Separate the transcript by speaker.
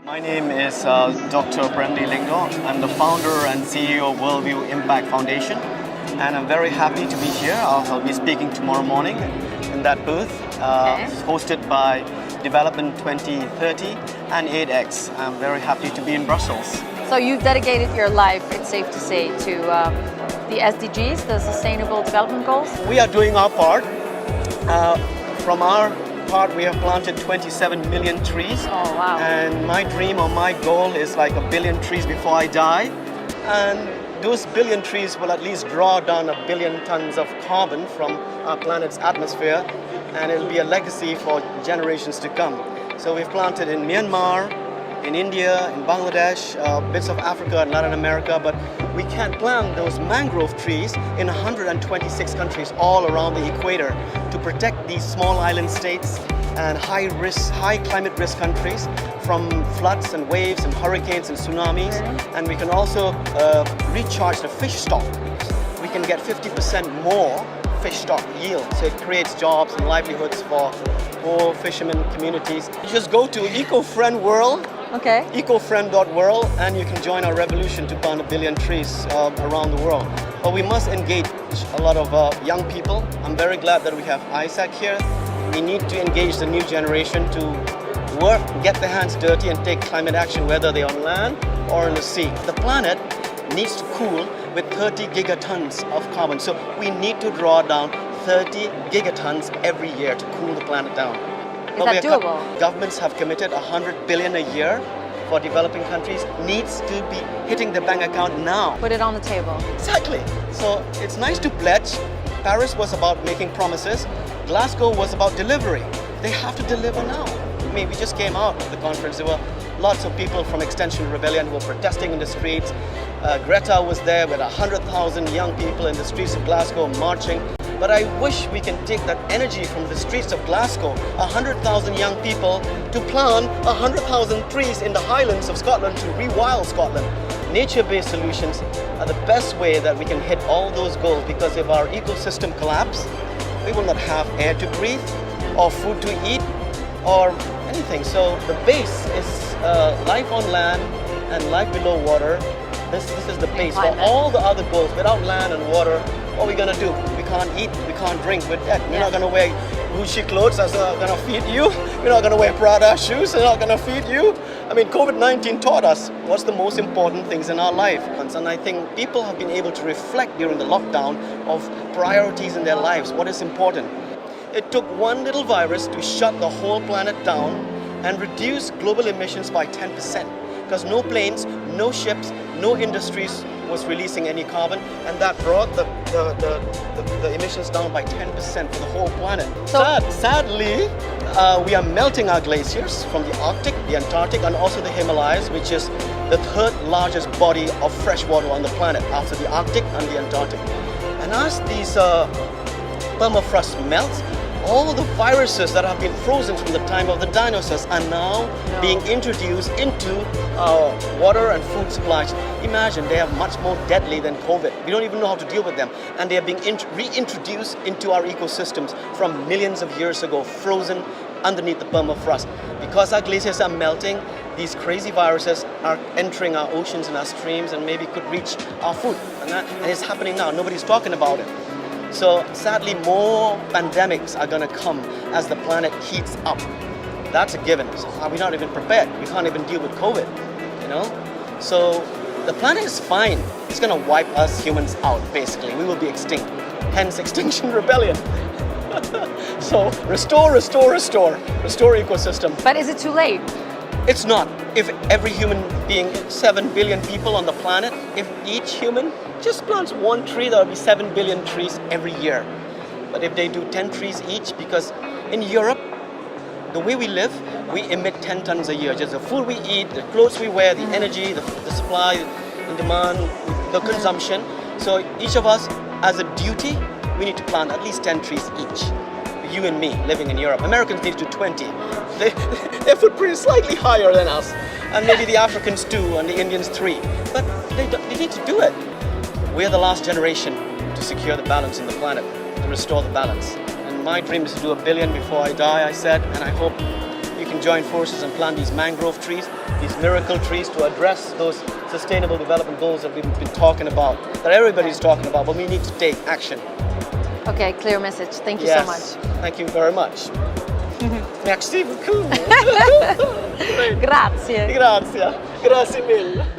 Speaker 1: My name is Dr. Bremley Lyngdoh. I'm the founder and CEO of Worldview Impact Foundation, and I'm very happy to be here. I'll be speaking tomorrow morning in that booth, hosted by Development 2030 and 8X. I'm very happy to be in Brussels.
Speaker 2: So you've dedicated your life, it's safe to say, to the SDGs, the Sustainable Development Goals?
Speaker 1: We are doing our part. From our part, we have planted 27 million trees.
Speaker 2: Oh, wow.
Speaker 1: And my dream or my goal is like 1 billion trees before I die. And those billion trees will at least draw down 1 billion tons of carbon from our planet's atmosphere, and it'll be a legacy for generations to come. So we've planted in Myanmar, in India, in Bangladesh, bits of Africa and Latin America, but we can't plant those mangrove trees in 126 countries all around the equator to protect these small island states and high climate risk countries from floods and waves and hurricanes and tsunamis. And we can also recharge the fish stock. We can get 50% more fish stock yield, so it creates jobs and livelihoods for poor fishermen communities. You just go to EcoFriend World, ecofriend.world, and you can join our revolution to plant 1 billion trees around the world. But we must engage a lot of young people. I'm very glad that we have Isaac here. We need to engage the new generation to work, get their hands dirty and take climate action, whether they're on land or in the sea. The planet needs to cool with 30 gigatons of carbon. So we need to draw down 30 gigatons every year to cool the planet down.
Speaker 2: Is that doable?
Speaker 1: Governments have committed 100 billion a year for developing countries. Needs to be hitting the bank account now.
Speaker 2: Put it on the table.
Speaker 1: Exactly. So it's nice to pledge. Paris was about making promises. Glasgow was about delivery. They have to deliver now. I mean, we just came out of the conference. There were lots of people from Extinction Rebellion who were protesting in the streets. Greta was there with 100,000 young people in the streets of Glasgow marching. But I wish we can take that energy from the streets of Glasgow, 100,000 young people, to plant 100,000 trees in the Highlands of Scotland to rewild Scotland. Nature-based solutions are the best way that we can hit all those goals, because if our ecosystem collapses, we will not have air to breathe or food to eat or anything. So the base is life on land and life below water. This is the base for all the other goals. Without land and water, what are we going to do? We can't eat, we can't drink, we're dead. We're not going to wear Gucci clothes, that's not going to feed you. We're not going to wear Prada shoes, they're not going to feed you. I mean, COVID-19 taught us what's the most important things in our life. And I think people have been able to reflect during the lockdown of priorities in their lives, what is important. It took one little virus to shut the whole planet down and reduce global emissions by 10%. Because no planes, no ships, no industries was releasing any carbon, and that brought the emissions down by 10% for the whole planet. Sadly, we are melting our glaciers from the Arctic, the Antarctic, and also the Himalayas, which is the third largest body of fresh water on the planet after the Arctic and the Antarctic. And as these permafrost melts, all the viruses that have been frozen from the time of the dinosaurs are now being introduced into our water and food supplies. Imagine, they are much more deadly than COVID. We don't even know how to deal with them. And they are being reintroduced into our ecosystems from millions of years ago, frozen underneath the permafrost. Because our glaciers are melting, these crazy viruses are entering our oceans and our streams and maybe could reach our food. And it's happening now. Nobody's talking about it. So sadly, more pandemics are going to come as the planet heats up. That's a given. So we're not even prepared. We can't even deal with COVID, you know? So the planet is fine. It's going to wipe us humans out, basically. We will be extinct. Hence, Extinction Rebellion. So restore ecosystem.
Speaker 2: But is it too late?
Speaker 1: It's not. If every human being, 7 billion people on the planet, if each human just plants one tree, there will be 7 billion trees every year. But if they do 10 trees each, because in Europe, the way we live, we emit 10 tons a year. Just the food we eat, the clothes we wear, the energy, the supply, the demand, the consumption. So each of us, as a duty, we need to plant at least 10 trees each. You and me living in Europe. Americans need to do 20. Their footprint is slightly higher than us. And maybe the Africans 2 and the Indians 3. But they need to do it. We're the last generation to secure the balance in the planet, to restore the balance. And my dream is to do 1 billion before I die, I said, and I hope you can join forces and plant these mangrove trees, these miracle trees to address those sustainable development goals that we've been talking about, that everybody's talking about, but we need to take action.
Speaker 2: Okay, clear message. Thank you so much.
Speaker 1: Thank you very much. Merci beaucoup.
Speaker 2: Grazie.
Speaker 1: Grazie. Grazie mille.